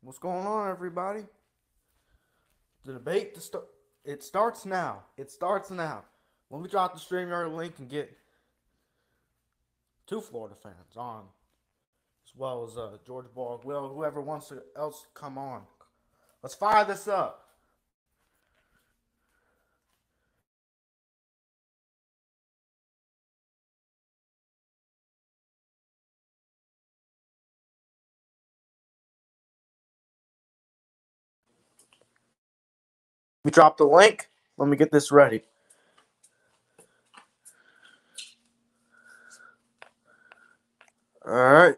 What's going on, everybody? The debate it starts now. It starts now. Let me drop the StreamYard link and get two Florida fans on, as well as George Ball. Will whoever wants to else come on. Let's fire this up. We drop the link. Let me get this ready. All right.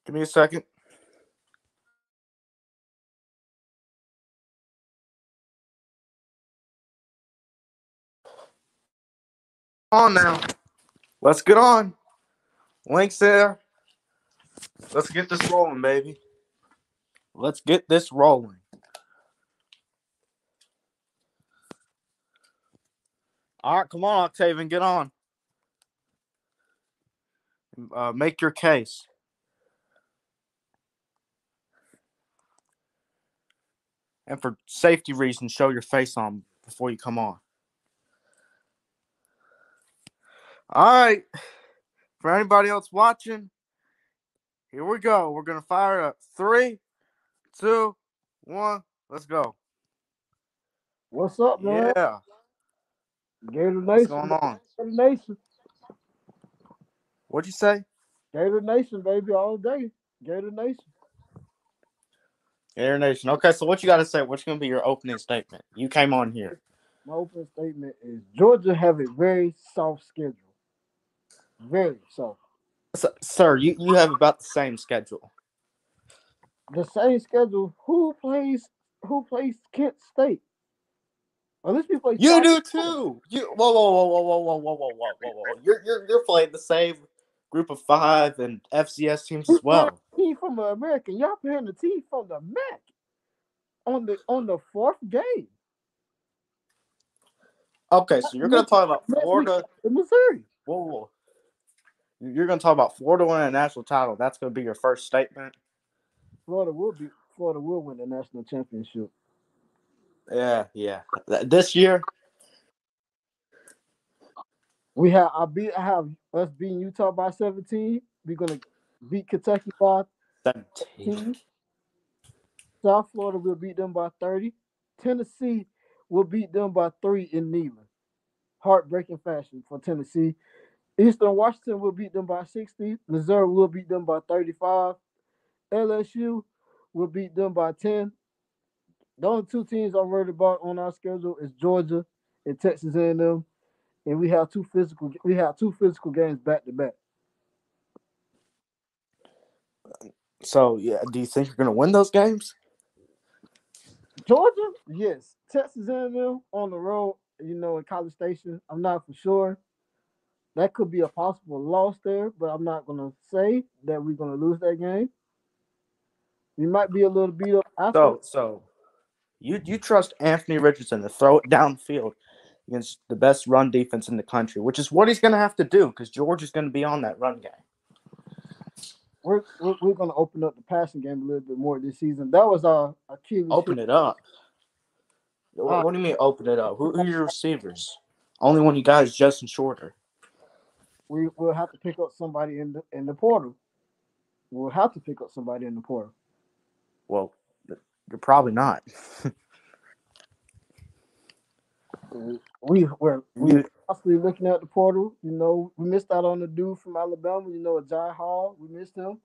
Give me a second. On now. Let's get on. Links there. Let's get this rolling, baby. Let's get this rolling. All right, come on, Octavian, get on. Make your case. And for safety reasons, show your face on before you come on. All right. For anybody else watching, here we go. We're going to fire up. 3, 2, 1. Let's go. What's up, man? Yeah. Gator What's Nation, going baby. on? Gator Nation, What'd you say? Gator Nation, baby, all day. Gator Nation. Air Nation. Okay, so what you got to say? What's going to be your opening statement? You came on here. My opening statement is Georgia have a very soft schedule. Very soft. Sir, you have about the same schedule. The same schedule. Who plays Kent State? At least we play You South do Florida. too. You whoa. You're playing the same group of 5 and FCS teams We as playing well. a team from the American. Y'all playing the team from the MAC on the fourth game. Okay, so you're going to talk about Next week Florida. in Missouri. Whoa. You're going to talk about Florida winning a national title. That's going to be your first statement. Florida will win the national championship. Yeah. This year, I have us beating Utah by 17. We're gonna beat Kentucky by 17. 10. South Florida will beat them by 30. Tennessee will beat them by 3 in Neyland. Heartbreaking fashion for Tennessee. Eastern Washington will beat them by 60. Missouri will beat them by 35. LSU will beat them by 10. The only two teams I'm worried about on our schedule is Georgia and Texas A&M, and we have two physical games back to back. So, yeah, do you think you're going to win those games? Georgia, yes. Texas A&M on the road, in College Station. I'm not for sure. That could be a possible loss there, but I'm not gonna say that we're gonna lose that game. We might be a little beat up after. So you trust Anthony Richardson to throw it downfield against the best run defense in the country, which is what he's going to have to do because Georgia's going to be on that run game. We're gonna open up the passing game a little bit more this season. That was our Achilles heel. Open it up. Uh, What do you mean open it up? Who are your receivers? Only one you got is Justin Shorter. we will have to pick up somebody in the portal. We'll have to pick up somebody in the portal. Well, you're probably not. We You, possibly looking at the portal. We missed out on the dude from Alabama. Jai Hall. We missed him.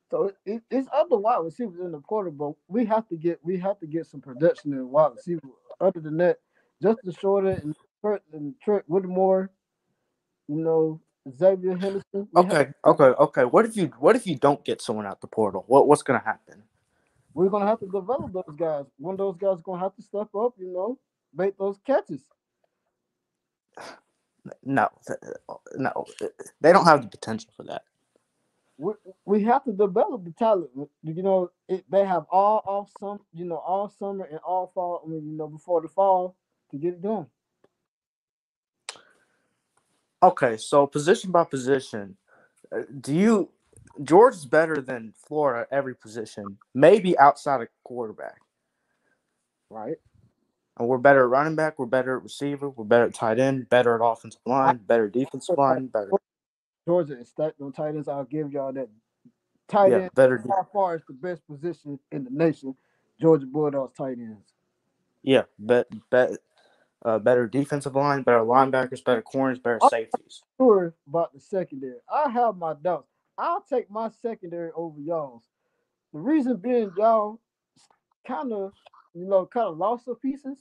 So it's other wide receivers in the portal, but we have to get some production in wide receiver. Other than that, Justin Shorter and Trent Whittemore, you know, Xavier Henderson. okay. What if you don't get someone out the portal? What's going to happen? We're gonna have to develop those guys. One of those guys is gonna have to step up, make those catches. No, no, they don't have the potential for that. we, we have to develop the talent. They have all summer and all fall. I mean, before the fall to get it done. Okay, so position by position, do you Georgia's better than Florida at every position, maybe outside of quarterback. Right. And we're better at running back, we're better at receiver, we're better at tight end, better at offensive I line, better defensive line, better Georgia is stacked on tight ends. I'll give y'all that. Tight yeah, end better by far is the best position in the nation. Georgia Bulldogs tight ends. yeah, better defensive line, better linebackers, better corners, better I'm safeties. sure about the secondary. I have my doubts. I'll take my secondary over y'all's. The reason being, y'all kind of lost the pieces,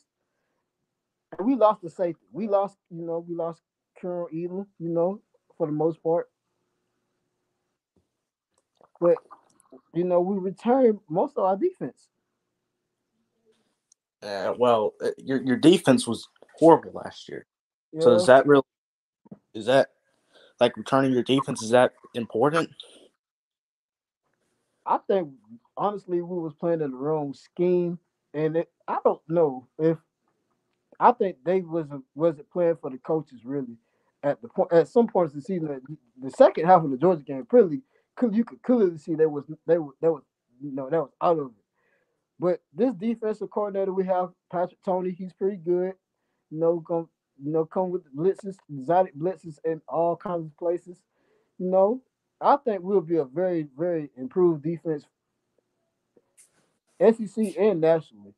and we lost the safety. We lost Carol Elam, for the most part. But we returned most of our defense. Well, your defense was horrible last year. So Yeah, is that like returning your defense? Is that important? I think honestly we was playing in the wrong scheme, and I don't know if I think they wasn't playing for the coaches really at some points of the season. The second half of the Georgia game, really, you could clearly see that was out of it. But this defensive coordinator we have, Patrick Tony, he's pretty good. Come come with blitzes, exotic blitzes in all kinds of places. You know, I think we'll be a very, very improved defense, SEC and nationally.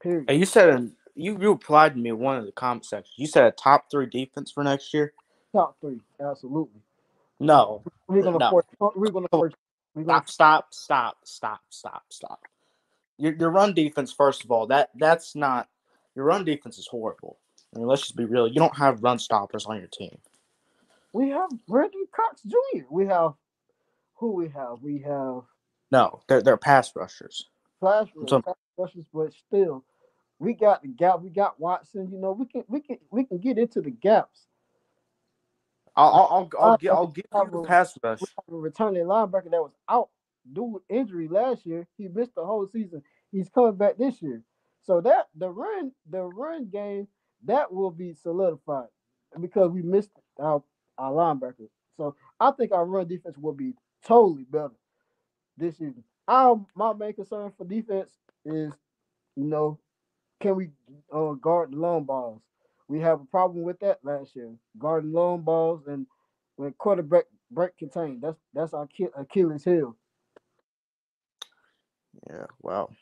Period. And you said you replied to me in one of the comment sections. You said a top three defense for next year. Top three, absolutely. No, We're gonna no. force. We're gonna Come on. force. We're gonna. Stop. Your run defense, first of all, that's not your run defense is horrible. I mean, let's just be real. You don't have run stoppers on your team. We have Brandon Cox Jr. We have who we have. We have No, they're pass rushers. Flash So pass rushes, but still, we got the gap. We got Watson. We can get into the gaps. I'll give We you have the a, pass we rush. have a returning linebacker that was out due to injury last year. He missed the whole season. He's coming back this year. So that the run game that will be solidified because we missed our linebacker. So I think our run defense will be totally better this season. My main concern for defense is, you know, can we guard the long balls? We have a problem with that last year, guarding long balls and when quarterback break contained. That's our Achilles heel. Yeah, well,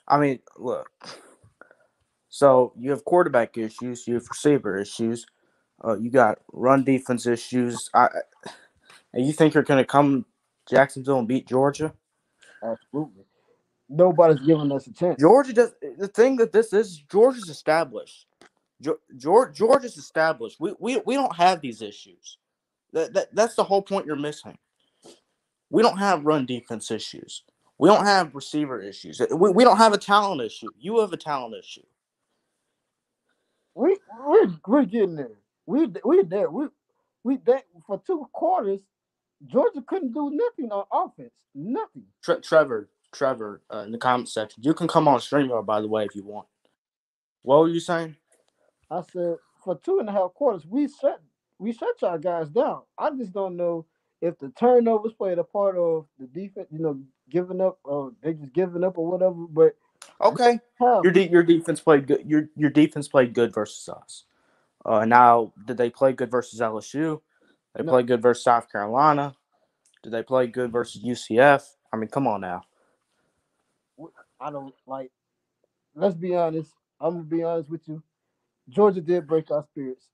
I mean, look. So you have quarterback issues, you have receiver issues, you got run defense issues. And you think you're going to come Jacksonville and beat Georgia? Absolutely, nobody's giving us a chance. Georgia does the thing that this is. Georgia's established. Georgia's established. We don't have these issues. That's the whole point you're missing. We don't have run defense issues. We don't have receiver issues. We don't have a talent issue. You have a talent issue. We're getting there. We there. We there for 2 quarters. Georgia couldn't do nothing on offense. Nothing. Trevor, in the comment section, you can come on StreamYard by the way if you want. What were you saying? I said for 2.5 quarters we shut our guys down. I just don't know if the turnovers played a part of the defense, giving up or they just giving up or whatever. But we Okay, have your defense played good. Your defense played good versus us. Now, did they play good versus LSU? They no. played good versus South Carolina. Did they play good versus UCF? I mean, come on now. I don't like. Let's be honest. I'm gonna be honest with you. Georgia did break our spirits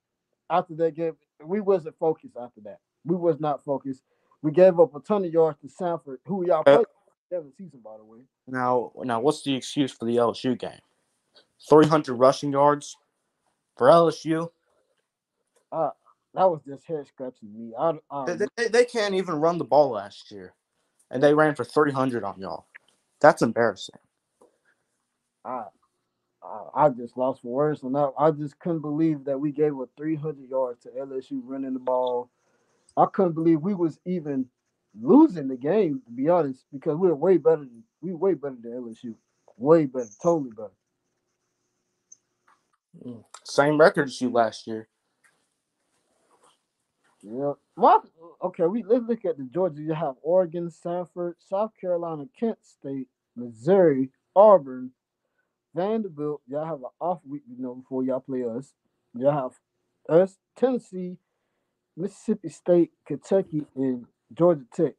after that game. We wasn't focused after that. We was not focused. We gave up a ton of yards to Sanford, who y'all Uh, played seventh season, by the way. now, what's the excuse for the LSU game? 300 rushing yards for LSU. Uh, that was just head scratching me. They can't even run the ball last year, and they ran for 300 on y'all. That's embarrassing. I, I just lost for words on that. I just couldn't believe that we gave up 300 yards to LSU running the ball. I couldn't believe we was even losing the game, to be honest, because we way better than LSU. Way better, totally better. Same record as you last year. Yeah. Okay, let's look at the Georgia. You have Oregon, Sanford, South Carolina, Kent State, Missouri, Auburn, Vanderbilt. Y'all have an off week, before y'all play us. Y'all have us, Tennessee, Mississippi State, Kentucky, and Georgia Tech.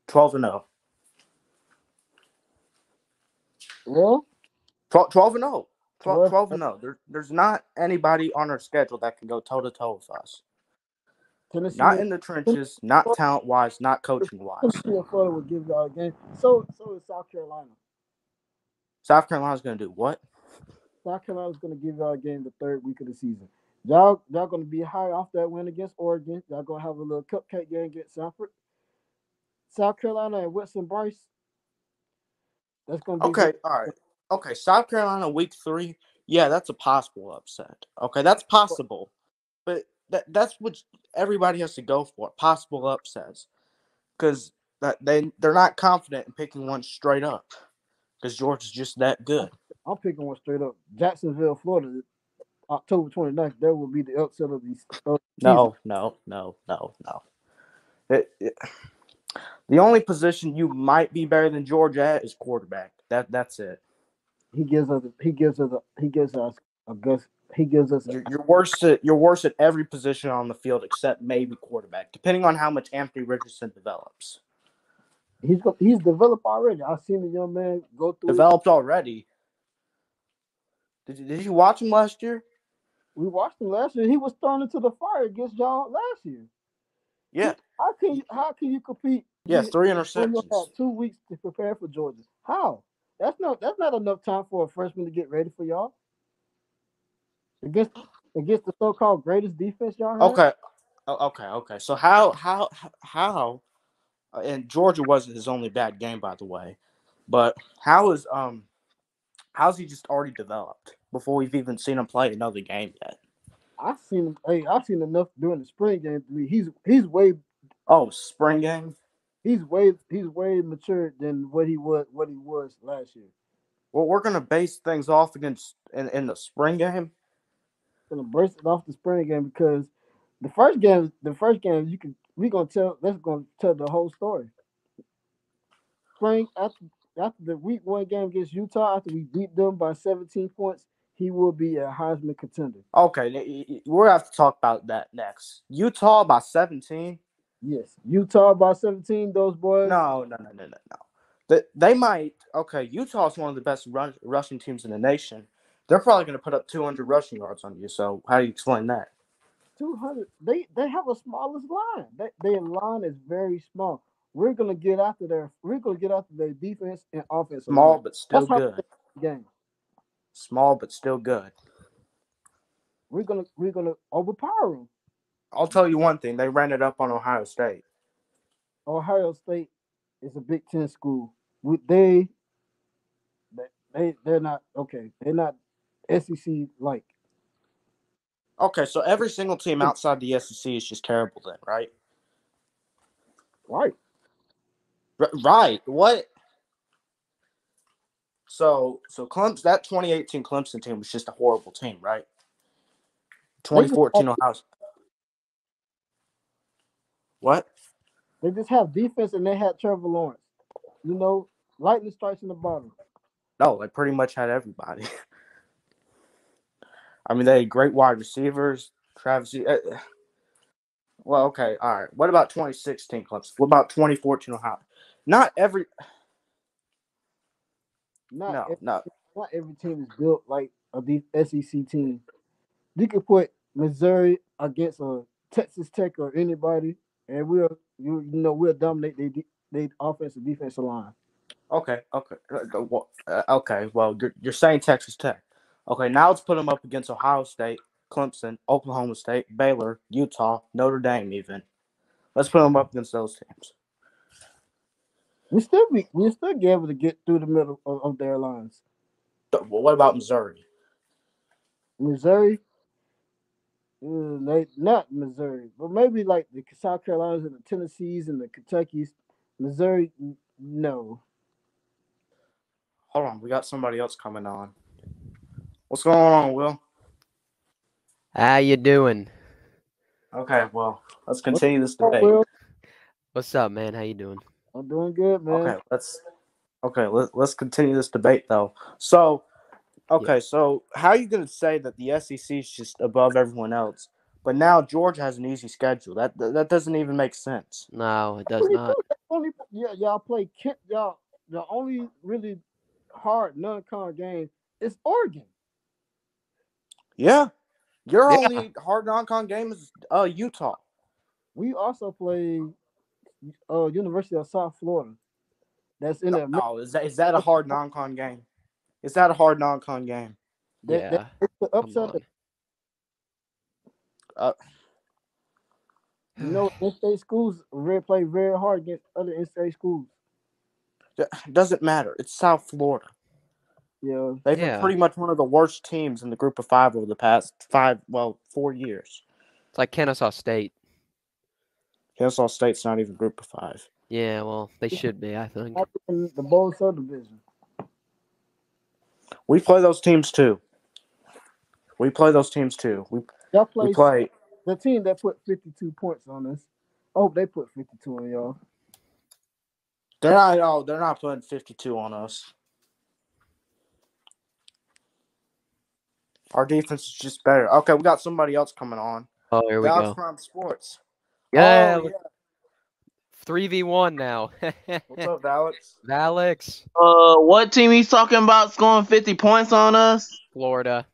12-0. Well, 12-0. 12. 12-0. There's not anybody on our schedule that can go toe to toe with us. Tennessee Not and in the trenches, not talent wise, not coaching wise. Tennessee and Florida will give y'all a game. So is South Carolina. South Carolina's going to do what? South Carolina's going to give y'all a game the third week of the season. Y'all going to be high off that win against Oregon. Y'all going to have a little cupcake game against Sanford. South Carolina and Whitson Bryce. That's going to be Okay, good. all right. Okay, South Carolina week 3. Yeah, that's a possible upset. Okay, that's possible. But that's what everybody has to go for. Possible upsets. Because they're not confident in picking one straight up. Because Georgia's just that good. I'm picking one straight up. Jacksonville, Florida, October 29th. There will be the upset of the season. No. The only position you might be better than Georgia at is quarterback. That's it. He gives us a Gus. He gives us. You're worse at every position on the field except maybe quarterback, depending on how much Anthony Richardson develops. He's developed already. I've seen the young man go through it. Developed already. Did you watch him last year? We watched him last year. He was thrown into the fire against y'all last year. Yeah. How can you compete? Yeah, You 3 only interceptions. had 2 weeks to prepare for Georgia. How? That's not enough time for a freshman to get ready for y'all against against the so-called greatest defense y'all had. Okay. Okay. So how and Georgia wasn't his only bad game, by the way. But how's he just already developed before we've even seen him play another game yet? I've seen him. Hey, I've seen enough during the spring game. Oh, spring game. He's way matured than what he was last year. Well, we're gonna base things off against in the spring game. Gonna burst it off the spring game because the first game that's gonna tell the whole story. Spring after the week one game against Utah, after we beat them by 17 points, he will be a Heisman contender. Okay, we'll have to talk about that next. Utah by 17. Yes, Utah by 17. Those boys, No. They might. Okay, Utah's one of the best rushing teams in the nation. They're probably going to put up 200 rushing yards on you. So how do you explain that? 200. They have a smallest line. Their line is very small. We're gonna get after their defense and offensive line. Small but still That's how good. we win the game. Small but still good. We're gonna overpower them. I'll tell you one thing: they ran it up on Ohio State. Ohio State is a Big Ten school. They're not okay. They're not SEC like. Okay, so every single team outside the SEC is just terrible, then, right? Right. Right. What? So Clemson, that 2018 Clemson team was just a horrible team, right? They just have, 2014 Ohio. What? they just have defense and they had Trevor Lawrence. Lightning strikes in the bottom. No, they pretty much had everybody. I mean, they had great wide receivers. Travis. Well, okay, all right. What about 2016 Clemson? What about 2014 Ohio? Not every. Not No, every, no. not every team is built like a SEC team. You could put Missouri against a Texas Tech or anybody, and we'll dominate their offensive defensive line. Okay. Well, you're saying Texas Tech. Okay, now let's put them up against Ohio State, Clemson, Oklahoma State, Baylor, Utah, Notre Dame. Even let's put them up against those teams. We still be able to get through the middle of their lines. Well, what about Missouri? Missouri, They not Missouri, but maybe like the South Carolinas and the Tennessees and the Kentuckies. Missouri, no. Hold on, we got somebody else coming on. What's going on, Will? How you doing? Okay, well, let's What's continue this up, debate. Will? What's up, man? How you doing? I'm doing good, man. Let's continue this debate though. So, so how are you gonna say that the SEC is just above everyone else, but now Georgia has an easy schedule? That doesn't even make sense. No, it What do does you not. do? Y'all play Kent. Y'all, the only really hard non-con game is Oregon. Yeah, your Yeah, only hard non-con game is Utah. We also play University of South Florida. That's in the American. Oh, is that a hard non-con game? Is that a hard non-con game? yeah. It's the Come upset. on. Uh, In-state schools play very hard against other in-state schools. doesn't matter. It's South Florida. Yeah, They've been Yeah, pretty much one of the worst teams in the group of five over the past 4 years. it's like Kennesaw State. Kennesaw State's not even group of five. Yeah, well, they should be, I think. in the bowl subdivision. We play those teams too. We Y'all we play play. the team that put 52 points on us. I hope they put 52 on y'all. They're not putting 52 on us. Our defense is just better. Okay, we got somebody else coming on. Oh, here we Alex go. Prime Sports. Yeah, Oh, yeah. 3v1 now. What's up, Alex? Alex, What team he's talking about scoring 50 points on us? Florida.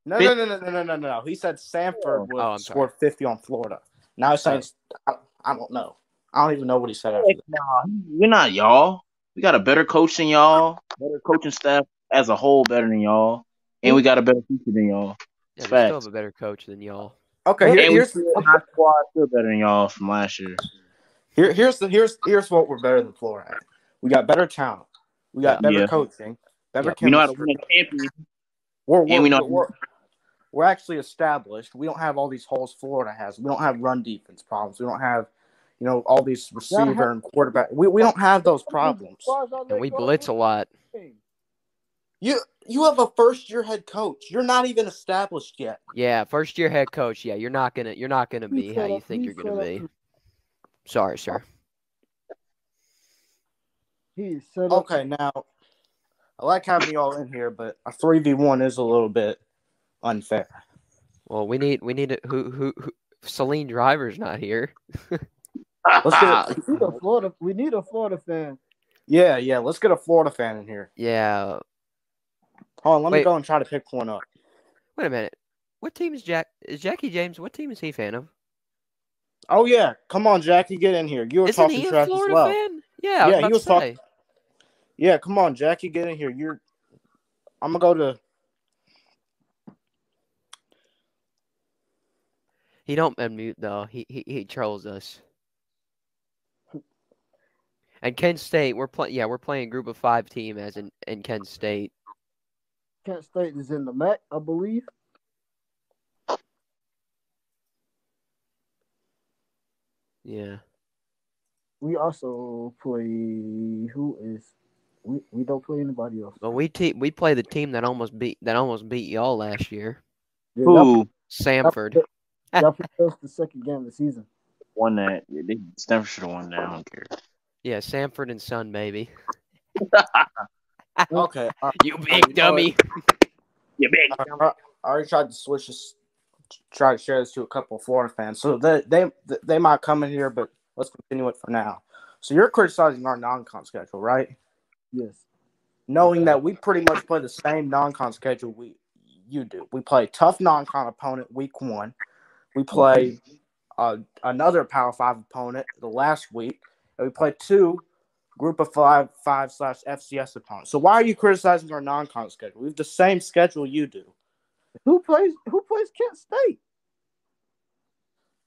No. He said Samford would I'm score sorry. 50 on Florida. Now he's saying, I don't know. I don't even know what he said after that. Nah, we're not y'all. We got a better coach than y'all, better coaching staff as a whole better than y'all, and we got a better future than y'all. Yeah, It's we still have facts. a better coach than y'all. Okay, And we here's still my squad still better than y'all from last year. here's what we're better than Florida at. We got better talent. We got better Yeah. coaching, better Yep. We know how to chemistry. win a champion. We're, And we know we're actually established. We don't have all these holes Florida has. We don't have run defense problems. We don't have, all these receiver and quarterback. We don't have those problems. And we blitz a lot. You have a first year head coach. You're not even established yet. Yeah, first year head coach. Yeah, you're not gonna be how you think you're gonna be. Sorry, sir. He's set up. Okay, now I like having you all in here, but a 3v1 is a little bit unfair. Well, we need who Celine Driver's not here. Let's get We need a Florida fan. yeah. Let's get a Florida fan in here. Yeah. Hold on, let me Wait. go and try to pick one up. Wait a minute. What team is Jackie James? What team is he a fan of? Oh yeah, come on, Jackie, get in here. You were Isn't talking he a trash Florida as well. fan? Yeah, I was about to say. Yeah, come on, Jackie, get in here. I'm gonna go to. He don't unmute though. He trolls us. And Kent State, we're playing group of 5 team as in Kent State. Kent State is in the MAC, I believe. Yeah. We also play we don't play anybody else. Well, we play the team that almost beat y'all last year. Yeah, Who Samford. y'all played us the second game of the season. won that? Yeah, Stanford should have won that. I don't care. Yeah, Samford and Son, baby. Okay, You big dummy. You big. I already tried to try to share this to a couple of Florida fans, so they might come in here, but let's continue it for now. So you're criticizing our non-con schedule, right? Yes. Knowing that we pretty much play the same non-con schedule you do. We play a tough non-con opponent week 1. We play another Power 5 opponent the last week, and we play 2 Group of 5 / FCS opponents. So why are you criticizing our non-con schedule? We have the same schedule you do. Who plays Kent State?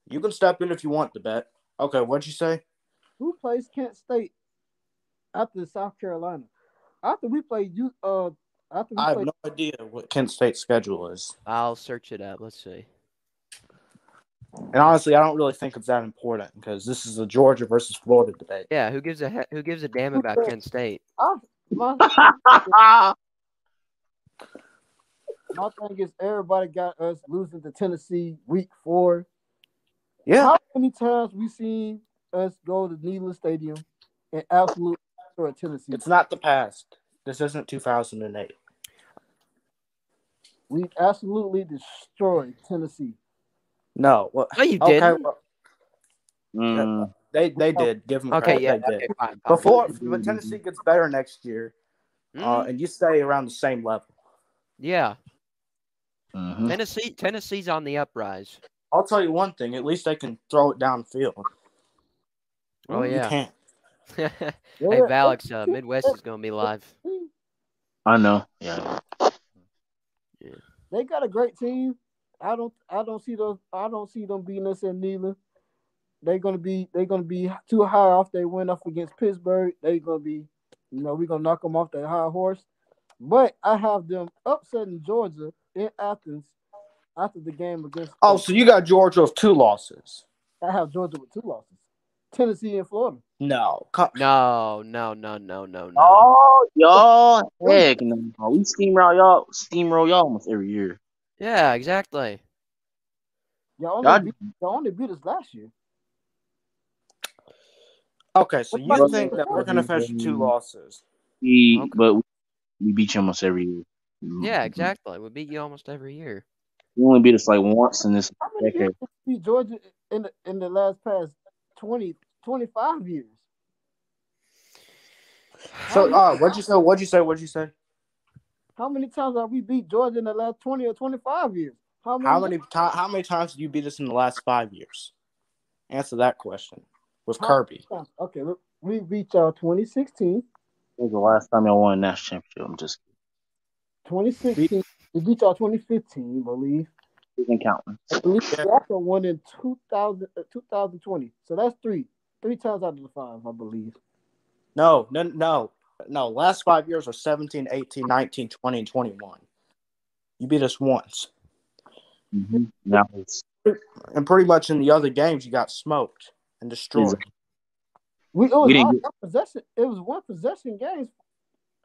You can step in if you want to bet. Okay, what'd you say? Who plays Kent State after South Carolina? After we play After we I have play, no idea what Kent State's schedule is. I'll search it up. Let's see. And honestly, I don't really think it's that important because this is a Georgia versus Florida debate. Yeah, who gives a damn about Kent State? my thing is everybody got us losing to Tennessee week 4. Yeah. How many times we seen us go to Neyland Stadium and absolutely destroy Tennessee? It's not the past. This isn't 2008. We absolutely destroyed Tennessee. No. Well, No, you okay. didn't. Well, they did. Give them Okay, credit. yeah. They did. Okay, fine. But Tennessee gets better next year, and you stay around the same level. Yeah. Mm-hmm. Tennessee's on the uprise. I'll tell you one thing. At least they can throw it downfield. Oh, You yeah. can't. Hey, Valix, Midwest is going to be live. I know. Yeah. They got a great team. I don't see them beating us in Neyland. They're gonna be too high off their win off against Pittsburgh. They're gonna be, we're gonna knock them off their high horse. But I have them upsetting Georgia in Athens after the game against. Oh, so you got Georgia with 2 losses? I have Georgia with 2 losses. Tennessee and Florida. No. No. Oh, y'all, heck no. We steamroll y'all almost every year. Yeah, exactly. Y'all only beat us last year. Okay, so you think that we're gonna finish with 2 losses? But we beat you almost every year. Yeah, exactly. We beat you almost every year. You only beat us like once in this How many years decade. did we beat Georgia in the last past 20, 25 years? So, what'd you say? How many times have we beat Georgia in the last 20 or 25 years? How many times did you beat us in the last 5 years? Answer that question with Kirby. Okay, look, we beat y'all 2016. It was the last time y'all won a national championship. I'm just 2016. We beat y'all 2015, I believe. isn't counting. I believe we also won in 2020. So that's 3 times out of the 5, I believe. No. Last 5 years are 17, 18, 19, 20, and 21. You beat us once. Mm-hmm. Now And pretty much in the other games, you got smoked and destroyed. It was one possession games.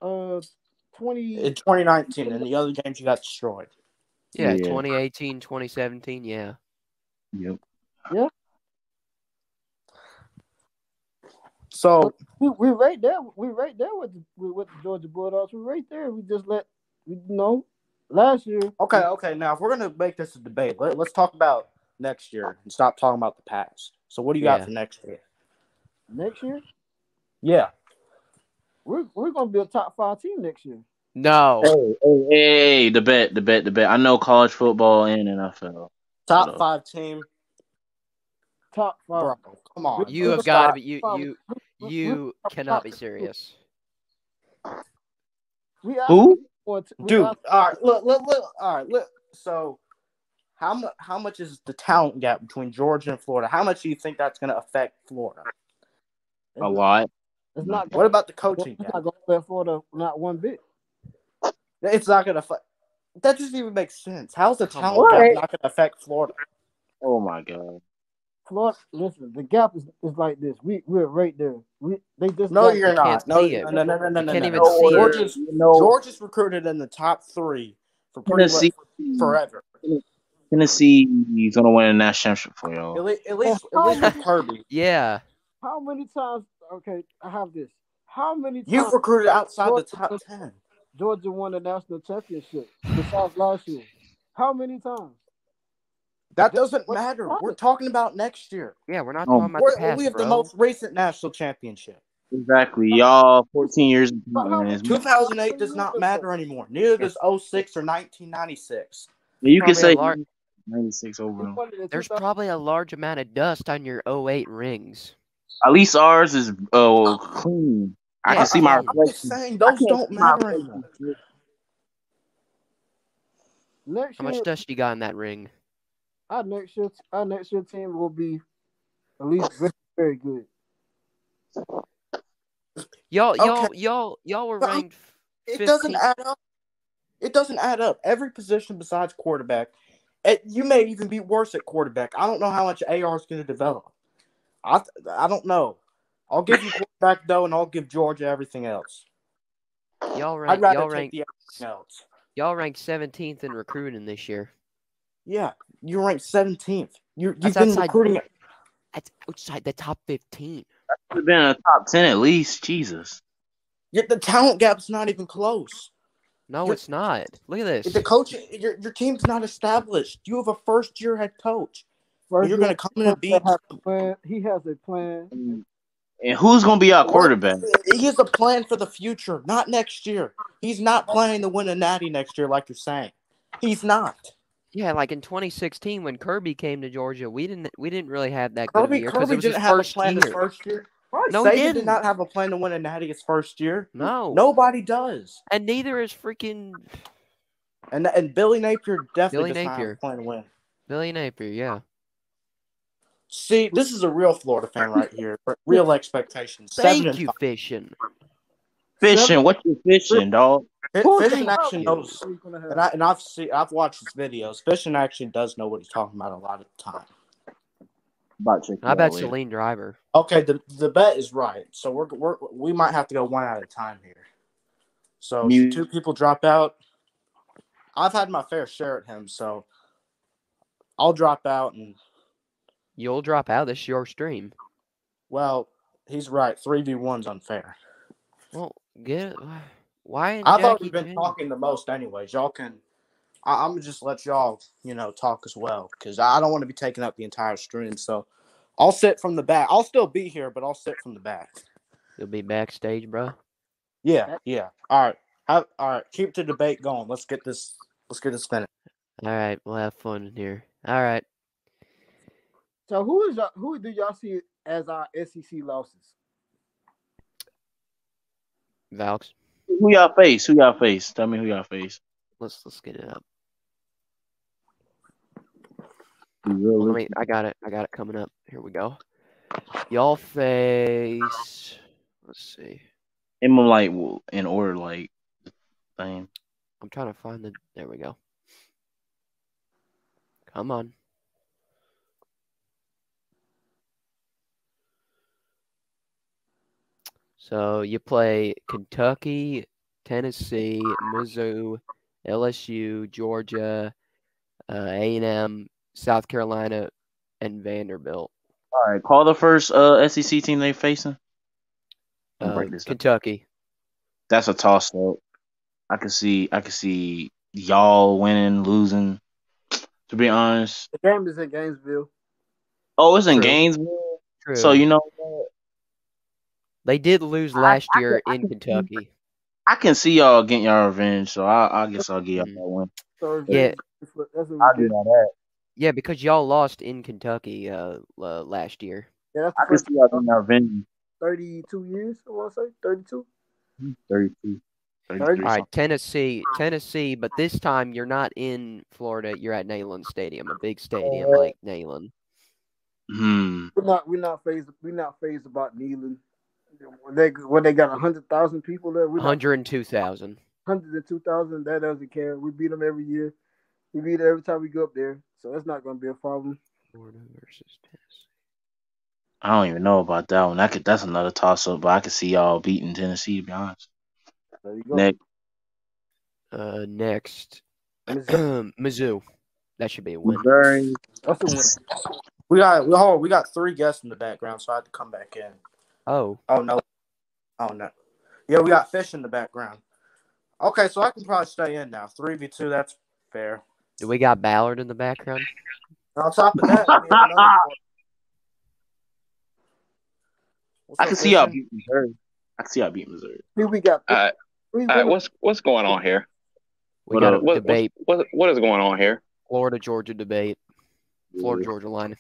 20 in 2019, and the other games you got destroyed. Yeah, 2018, 2017, yeah. Yep. Yeah. So we're right there. We're right there with the Georgia Bulldogs. We're right there. We just last year. Okay. Now, if we're gonna make this a debate, let's talk about next year and stop talking about the past. So, what do you got for next year? Next year? Yeah. We're gonna be a top 5 team next year. No. Hey, debate. I know college football and NFL. Top 5 team. Top 5. Bro, come on. You have got to be you cannot be serious. Who? Dude, all right, look, all right, look. So, how much is the talent gap between Georgia and Florida? How much do you think that's going to affect Florida? A lot. It's not. What about the coaching gap? It's not going to affect Florida not one bit. It's not going to affect. That doesn't even make sense. How's the talent gap not going to affect Florida? Oh my God. Florida, listen, the gap is like this. We're right there. They just you're not. No. You can't even see it. Georgia's recruited in the top 3 for pretty much forever. Tennessee is gonna win a national championship for y'all. At least with Kirby. Yeah. How many times? Okay, I have this. How many times you've recruited outside the top 10? Georgia won the national championship besides last year. How many times? That doesn't matter. We're talking about next year. Yeah, we're not talking about the past, we have bro. the most recent national championship. Exactly. Y'all 14 years. 2008 does not matter anymore. Neither does 06 or 1996. You can say 96 overall. There's probably a large amount of dust on your 08 rings. At least ours is clean. I can see my reflection. I'm just saying, those don't matter anymore. How much dust you got in that ring? Our next year team will be at least very, very good. Y'all were ranked 15th. It doesn't add up. It doesn't add up. Every position besides quarterback, you may even be worse at quarterback. I don't know how much AR is going to develop. I don't know. I'll give you quarterback though, and I'll give Georgia everything else. I'd rather take the everything else. Y'all ranked 17th in recruiting this year. Yeah, you're ranked 17th. You've been recruiting. That's outside the top 15. That should have been a top 10 at least. Jesus. Yet the talent gap's not even close. No, it's not. Look at this. The coach, your team's not established. You have a first-year head coach. You're going to come in and beat. He has a plan. And who's going to be our quarterback? He has a plan for the future, not next year. He's not planning to win a natty next year like you're saying. He's not. Yeah, like in 2016 when Kirby came to Georgia, we didn't really have that good of a year because it was his first year. His first year. No, Saban did not have a plan to win a natty his first year. No. Nobody does. And neither is freaking... And Billy Napier definitely does not have a plan to win. Billy Napier, yeah. See, this is a real Florida fan right here. Real expectations. Thank you, Fishing. Fishing? What you fishing, dog? Fishing actually knows. And I've watched his videos. Fishing actually does know what he's talking about a lot of the time. I bet Celine Driver. Okay, the bet is right. So we might have to go one at a time here. So two people drop out. I've had my fair share at him, so I'll drop out and. You'll drop out. This is your stream. Well, he's right. 3v1's unfair. Well, why? I've already been talking the most, anyways. Y'all can. I'm gonna just let y'all, talk as well, because I don't want to be taking up the entire stream. So, I'll sit from the back. I'll still be here, but I'll sit from the back. You'll be backstage, bro. Yeah. All right. Keep the debate going. Let's get this finished. All right, we'll have fun in here. All right. So who do y'all see as our SEC losses? Valks. Who y'all face? Tell me who y'all face. Let's get it up. I got it coming up. Here we go. Y'all face. Let's see. In like in order, like thing. I'm trying to find the. There we go. Come on. So you play Kentucky, Tennessee, Mizzou, LSU, Georgia, A&M, South Carolina, and Vanderbilt. All right, call the first SEC team they facing. Kentucky. That's a toss-up. I can see y'all winning, losing. To be honest, the game is in Gainesville. Oh, it's in Gainesville. True. So you know what? They did lose last year in Kentucky. I can see y'all getting y'all revenge, so I guess I'll give y'all that one. So yeah, I'll do that. Yeah, because y'all lost in Kentucky last year. Yeah, I can see y'all getting y'all revenge. 32 years, I want to say 32. 32. All right, Tennessee, but this time you're not in Florida. You're at Neyland Stadium, a big stadium like Neyland. We're not phased about Neyland. When they got 100,000 people there, 102,000. 102,000. That doesn't care. We beat them every year. We beat them every time we go up there, so that's not going to be a problem. Florida versus Tennessee. I don't even know about that one. That's another toss-up, but I could see y'all beating Tennessee, to be honest. There you go. Next. Mizzou. That should be a win. Missouri. That's a win. We got 3 guests in the background, so I had to come back in. Oh no. Yeah, we got Fish in the background. Okay, so I can probably stay in now. 3v2, that's fair. Do we got Ballard in the background? On top of that, I can see y'all beat Missouri. We got. All right, what's going on here? We got a debate. What is going on here? Florida-Georgia debate. Florida-Georgia line.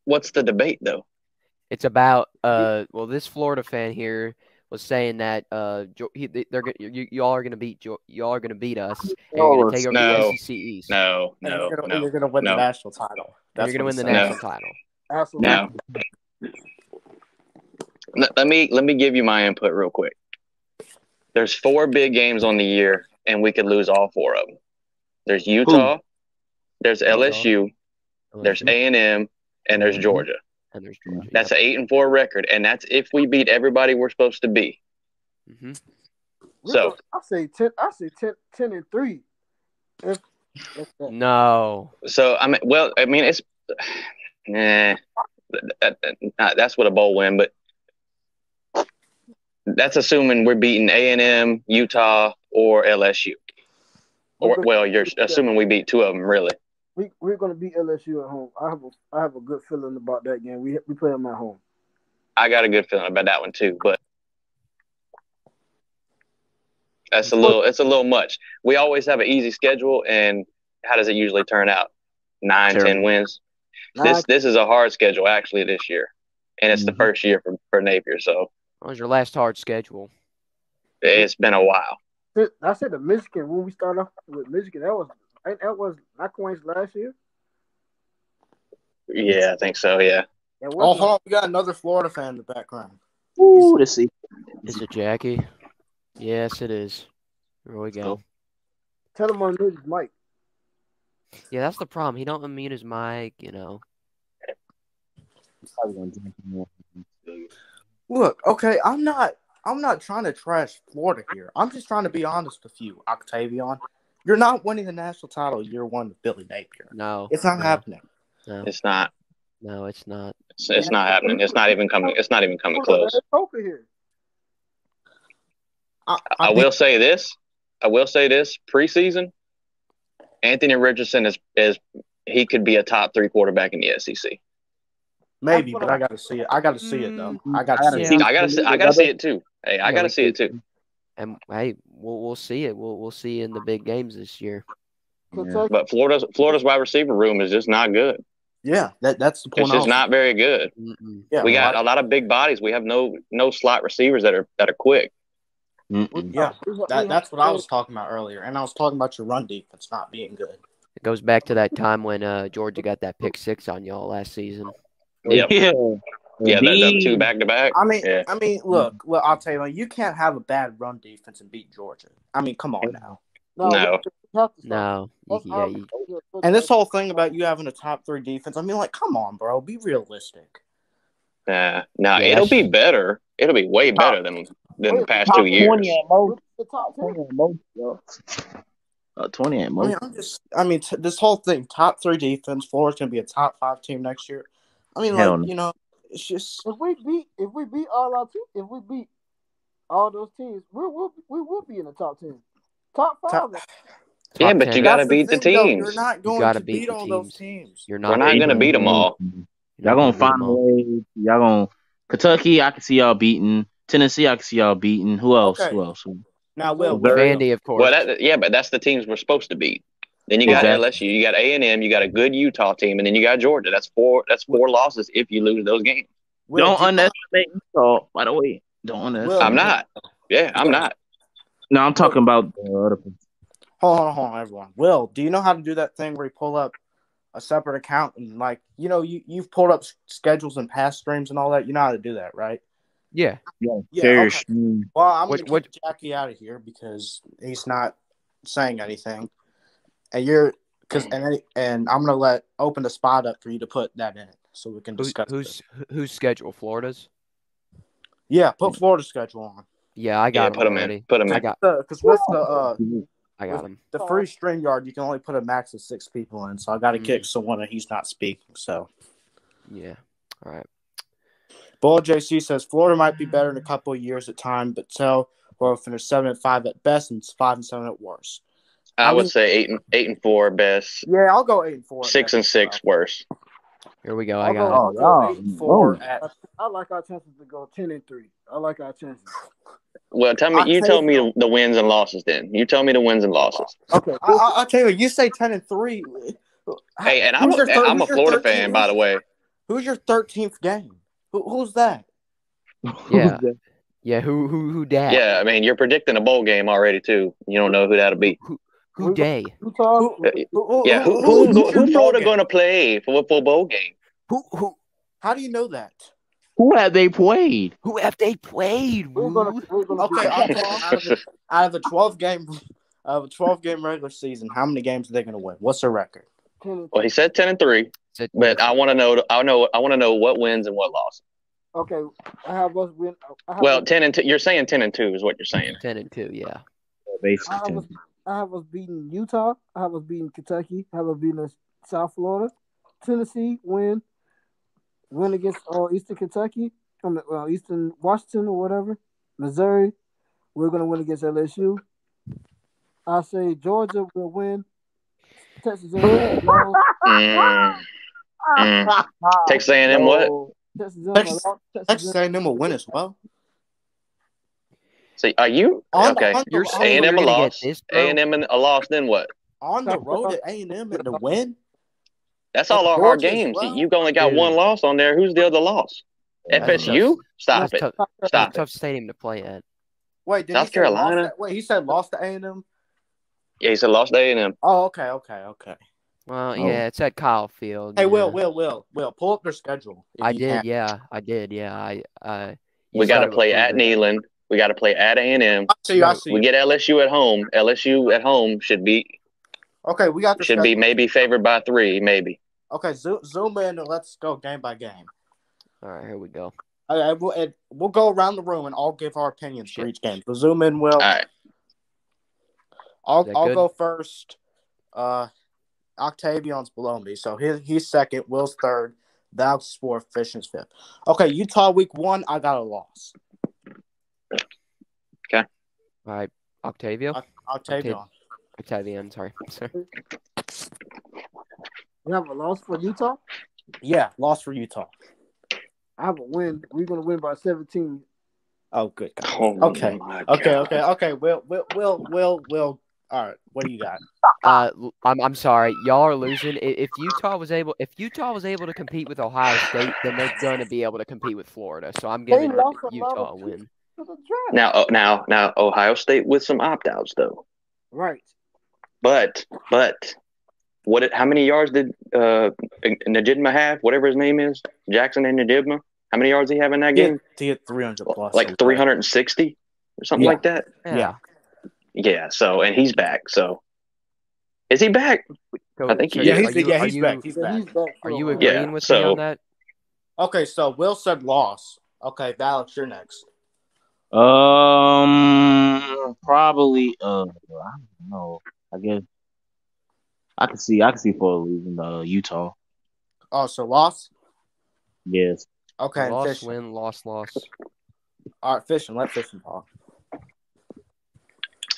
What's the debate, though? It's about this Florida fan here was saying that y'all are gonna beat us. And you're gonna take over the SEC East. No. You're gonna win the national title. You're gonna win the national title. Absolutely. No. Let me give you my input real quick. There's 4 big games on the year and we could lose all 4 of them. There's Utah, there's LSU, there's A&M, and there's Georgia. And there's Georgia. That's an 8-4 record, and that's if we beat everybody we're supposed to beat. Mm-hmm. So I say 10-3. No. So it's that's with a bowl win, but that's assuming we're beating A&M, Utah, or LSU. You're assuming we beat 2 of them, really. We're going to beat LSU at home. I have a good feeling about that game. We play them at home. I got a good feeling about that one too, but it's a little much. We always have an easy schedule, and how does it usually turn out? 9-10 wins. This is a hard schedule actually this year, and it's the first year for Napier. So what was your last hard schedule? It's been a while. I said the Michigan when we started off with Michigan. That was not Queen's last year. Yeah, I think so. Yeah. Oh, hold on. We got another Florida fan in the background. Ooh, let's see. Is it Jackie? Yes, it is. Here we go. Tell him on his mic. Yeah, that's the problem. He don't unmute his mic, Look, okay, I'm not trying to trash Florida here. I'm just trying to be honest with you, Octavian. You're not winning the national title year 1 with Billy Napier. No. It's not happening. No. It's not. No, it's not. It's not happening. It's not even coming close. Poker here. I will say this. Preseason, Anthony Richardson is he could be a top 3 quarterback in the SEC. Maybe, but I got to see it. I got to see it though. I got to see it. I got to see it too. Hey, I got to see it too. And hey, we'll see it. We'll see in the big games this year. Yeah. But Florida's wide receiver room is just not good. Yeah, that's the point. It's just not very good. Yeah, we got a lot of big bodies. We have no slot receivers that are quick. Yeah, that's what I was talking about earlier, and I was talking about your run defense not being good. It goes back to that time when Georgia got that pick 6 on y'all last season. Yep. Yeah, the 2 back-to-back. I mean, look, I'll tell you, you can't have a bad run defense and beat Georgia. I mean, come on now. No. And this whole thing about you having a top 3 defense, I mean, like, come on, bro, be realistic. No, it'll be better. It'll be way better than the past 2 years. 20 at most. 20 at most, yo. 20 at most. This whole thing, top 3 defense, Florida's gonna be a top 5 team next year. I mean, it's just if we beat all our teams, if we beat all those teams, we will be in the top 10, top 5. Yeah, but you got to beat the teams. You're not going to beat all those teams. We're not going to beat them all. Y'all gonna find a way. Y'all gonna Kentucky. I can see y'all beating. Tennessee. I can see y'all beating. Who else? Okay. Who else? Now, Vandy, of course. Well, but that's the teams we're supposed to beat. Then you got LSU, you got A&M, you got a good Utah team, and then you got Georgia. That's four losses if you lose those games. Don't underestimate Utah, by the way. Don't underestimate. I'm not. Yeah, I'm not. No, I'm talking about the other. Hold on, everyone. Will, do you know how to do that thing where you pull up a separate account and, like, you've pulled up schedules and past streams and all that? You know how to do that, right? Yeah. Okay. Well, I'm going to kick Jackie out of here because he's not saying anything. And I'm gonna open the spot up for you to put that in it so we can discuss. Whose schedule? Florida's. Yeah, put Florida's schedule on. Yeah, I got him already. Put him in. Because with I got him. The free StreamYard, you can only put a max of 6 people in, so I got to kick someone and he's not speaking. So. Yeah. All right. Bull JC says Florida might be better in a couple of years at time, but we'll finish 7-5 at best and 5-7 at worst. I would say 8-4 best. Yeah, I'll go 8-4. 6-6 worst. Here we go. I got 8-4. I like our chances to go 10-3. I like our chances. Well, tell me the wins and losses. Then you tell me the wins and losses. Okay, I'll tell you. You say 10-3. Hey, and I'm a Florida fan, by the way. Who's your 13th game? Who's that? Yeah. Yeah. Who dat? Yeah, I mean you're predicting a bowl game already too. You don't know who that'll be. Who day? Who Florida going to play for a bowl game? Who? How do you know that? Who have they played? Okay, out of the 12 game of a 12-game regular season, how many games are they going to win? What's their record? Well, he said 10-3, but I want to know. I want to know what wins and what losses. Okay, I have us win. Well, 10-2. You're saying 10-2 is what you're saying. 10-2, yeah. Basically, I have us beating Utah. I have us beating Kentucky. I have us beating South Florida. Tennessee win against Eastern Kentucky. Eastern Washington or whatever. Missouri, we're going to win against LSU. I say Georgia will win. Texas A&M Texas A&M what? Texas A&M will win as well. So are you okay? You're saying A&M a you're gonna loss. get this, bro? A&M a loss. Then what? On the road at A&M and to win? That's all our hard games. Well? You've only got one loss on there. Who's the other loss? FSU? Stop it. Stop it. Tough stadium to play at. Wait, did South Carolina? He said lost to A&M? Yeah, he said lost to A&M. Oh, okay. Well, yeah, it's at Kyle Field. Hey, yeah. Will, pull up their schedule. I did. We got to play at Neyland. We got to play at A&M. I see. We get LSU at home. LSU at home should be. Okay, we got the should schedule. be maybe favored by 3, maybe. Okay, zoom in and let's go game by game. All right, here we go. We'll go around the room and all give our opinions for each game. So zoom in, Will. All right. I'll go first. Octavian's below me, so he's second. Will's third. That's fourth. Fishin's fifth. Okay, Utah week 1. I got a loss. Okay. All right, Octavian. Sorry. You have a loss for Utah? Yeah, loss for Utah. I have a win. We're gonna win by 17. Oh, good. Oh, okay. Will. All right, what do you got? I'm sorry, y'all are losing. If Utah was able to compete with Ohio State, then they're gonna be able to compete with Florida. So I'm giving Utah a win. Now, Ohio State with some opt-outs though. Right. But how many yards did Najidma have? Whatever his name is, Jackson and Najidma. How many yards did he have in that game? He had 300 plus. Like 360 or something like that. Yeah. Yeah. So, and he's back. So, is he back? So, I think he is. He's back. He's back. Are you agreeing with me on that? Okay, so Will said loss. Okay, Alex, you're next. Probably. I don't know. I guess I can see for losing Utah. Oh, so loss? Yes. Okay. Loss, win, loss. All right, Fishing. Let Fishing talk.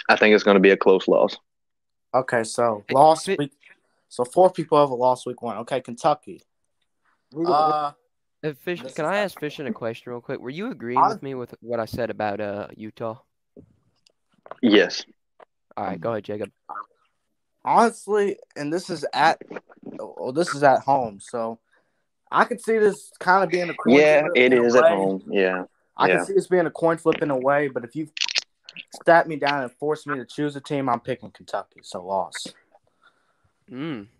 I think it's going to be a close loss. Okay, so loss week. So 4 people have a loss week 1. Okay, Kentucky. Fish, can I ask Fishing a question real quick? Were you agreeing with me with what I said about Utah? Yes. All right, go ahead, Jacob. Honestly, and this is at home, so I could see this kind of being a coin flip. Yeah, it is at home. Yeah. I can see this being a coin flip in a way, but if you stat me down and force me to choose a team, I'm picking Kentucky, so loss.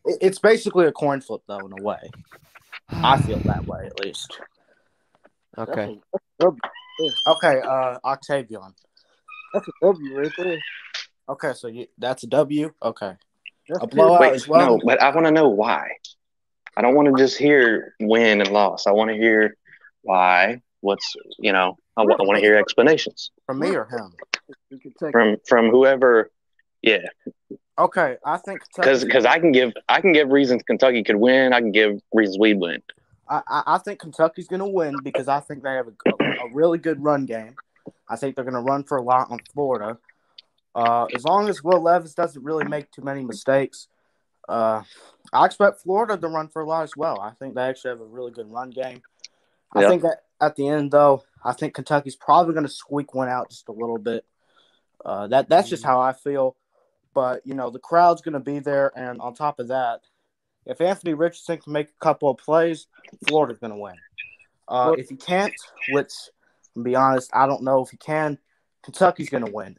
It's basically a coin flip, though, in a way. I feel that way, at least. Okay. Okay, Octavian. That's a W right there. Okay, so that's a W? Okay. That's a blowout Wait, as well? No, but I want to know why. I don't want to just hear win and loss. I want to hear why. I want to hear explanations. From me or him? From whoever. Yeah. Okay, I think because I can give reasons Kentucky could win. I can give reasons we win. I think Kentucky's going to win because I think they have a really good run game. I think they're going to run for a lot on Florida. As long as Will Levis doesn't really make too many mistakes, I expect Florida to run for a lot as well. I think they actually have a really good run game. I think that at the end, though, I think Kentucky's probably going to squeak one out just a little bit. That's just how I feel. But, the crowd's going to be there. And on top of that, if Anthony Richardson can make a couple of plays, Florida's going to win. If he can't, which, to be honest, I don't know if he can, Kentucky's going to win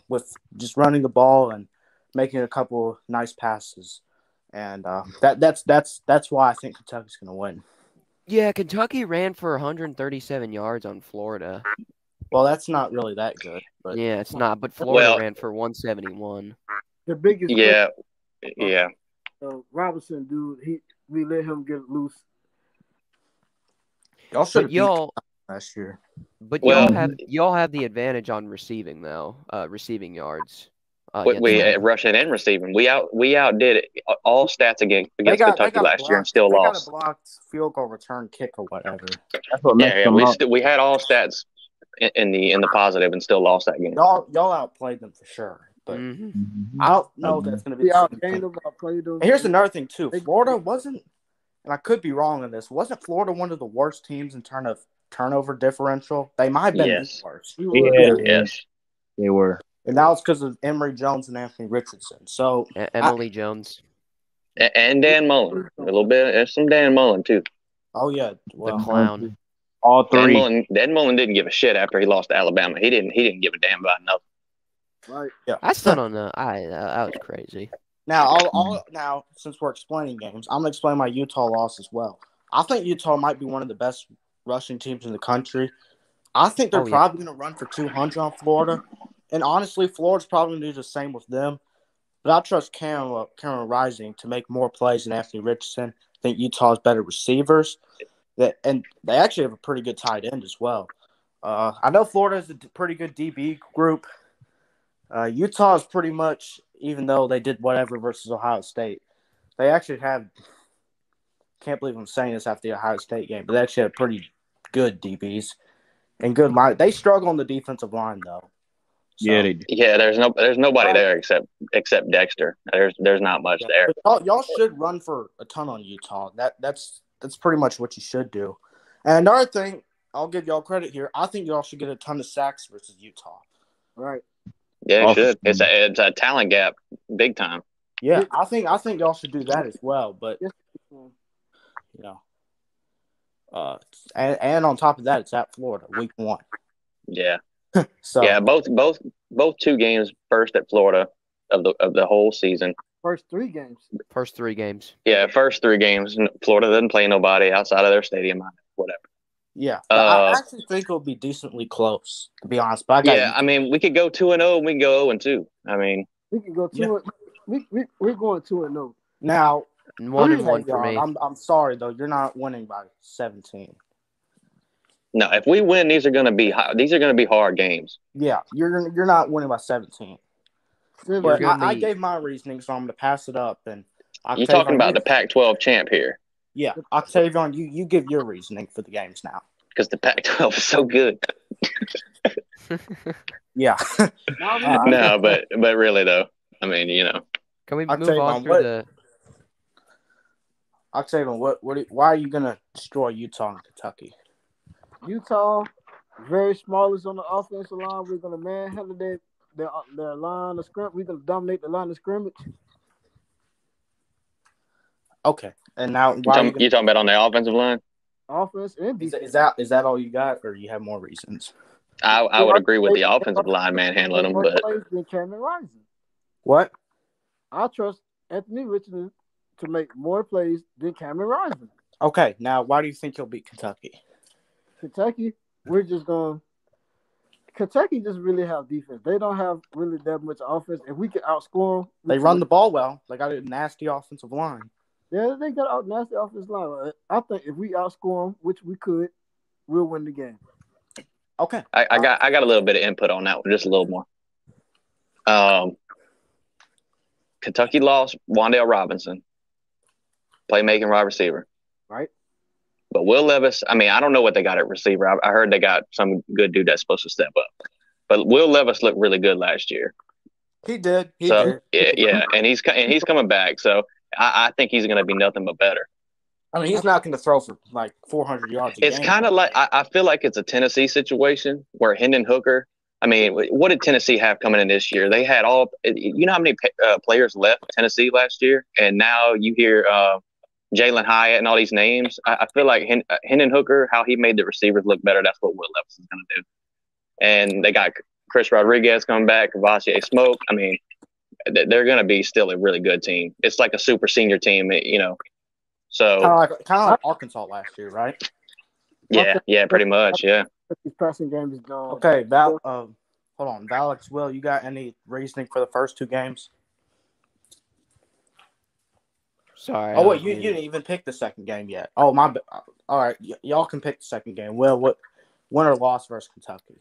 with just running the ball and making a couple of nice passes. And that's why I think Kentucky's going to win. Yeah, Kentucky ran for 137 yards on Florida. Well, that's not really that good. But yeah, it's not. But Florida ran for 171. The biggest Yeah, yeah. Robinson dude, we let him get loose. Y'all should But have beat last year. But Well, y'all have the advantage on receiving though, receiving yards. we rushing and receiving. We outdid it, all stats against Kentucky last year and still lost. They got a blocked field goal return kick or whatever. That's what makes them up. We had all stats in the positive and still lost that game. Y'all outplayed them for sure, but I don't know if that's going to be the same thing. And here's another thing too. Florida wasn't, and I could be wrong on this. Wasn't Florida one of the worst teams in terms of turnover differential? They might have been the worst. Yes, they were. And that was because of Emory Jones and Anthony Richardson. So Emily Jones and Dan Mullen, a little bit. There's some Dan Mullen too. Oh yeah, the clown. All three. Dan Mullen didn't give a shit after he lost to Alabama. He didn't give a damn about nothing. Right. Yeah. I still don't know. That was crazy. Now, now since we're explaining games, I'm gonna explain my Utah loss as well. I think Utah might be one of the best rushing teams in the country. I think they're probably gonna run for 200 on Florida. And honestly, Florida's probably going to do the same with them. But I trust Cameron Rising to make more plays than Anthony Richardson. I think Utah has better receivers. And they actually have a pretty good tight end as well. I know Florida is a pretty good DB group. Utah is pretty much, even though they did whatever versus Ohio State, they actually have – can't believe I'm saying this after the Ohio State game, but they actually have pretty good DBs and good line. They struggle on the defensive line, though. So, there's nobody there except Dexter. There's not much there. Y'all should run for a ton on Utah. That's pretty much what you should do. And another thing, I'll give y'all credit here. I think y'all should get a ton of sacks versus Utah. Right. Yeah, it should. It's a talent gap, big time. Yeah, I think y'all should do that as well. But and on top of that, it's at Florida, week 1. Yeah. So yeah, both 2 games first at Florida of the whole season. First 3 games. Yeah, first 3 games. Florida doesn't play nobody outside of their stadium, whatever. Yeah, I actually think it'll be decently close, to be honest. But I mean, we could go 2-0 and we can go 0-2. I mean, we can go 2. We're going 2-0 now. 1-1 for me. I'm sorry though, you're not winning by 17. No, if we win, these are going to be hard games. Yeah, you're not winning by 17. But I gave my reasoning, so I'm going to pass it up. And you're talking about the Pac-12 champ here. Yeah, Octavian, you give your reasoning for the games now. Because the Pac-12 is so good. Yeah. No, but really though, I mean, Can we move on through the? Octavian, why are you going to destroy Utah and Kentucky? Utah, very smallest on the offensive line. We're going to manhandle their line of scrimmage. We're going to dominate the line of scrimmage. Okay. And now you talking about on the offensive line? Offense and defense. Is that all you got, or do you have more reasons? I would agree with the offensive line manhandling them, but what? I trust Anthony Richardson to make more plays than Cameron Rising. Okay. Now, why do you think he'll beat Kentucky? Kentucky just really have defense. They don't have really that much offense. If we can outscore them, they run the ball well. They got a nasty offensive line. Yeah, they got a nasty offensive line. I think if we outscore them, which we could, we'll win the game. Okay. I got a little bit of input on that one, just a little more. Kentucky lost Wan'Dale Robinson, playmaking wide receiver. Right. But Will Levis, I mean, I don't know what they got at receiver. I heard they got some good dude that's supposed to step up. But Will Levis looked really good last year. He did. Yeah, and he's coming back. So I think he's going to be nothing but better. I mean, he's not going to throw for like 400 yards a game. It's kind of like I feel like it's a Tennessee situation where Hendon Hooker. I mean, what did Tennessee have coming in this year? They had how many players left Tennessee last year, and now you hear Jalen Hyatt and all these names. I feel like Hendon Hooker, how he made the receivers look better. That's what Will Levis is going to do. And they got Chris Rodriguez coming back, Kavasier Smoke. I mean, they're going to be still a really good team. It's like a super senior team, So kind of like Arkansas last year, right? Yeah, pretty much, yeah. His passing game is gone. Okay, hold on, Alex. Will, you got any reasoning for the first 2 games? Sorry. Oh wait, you didn't even pick the second game yet. Oh my. All right, y'all can pick the second game. Well, what win or loss versus Kentucky?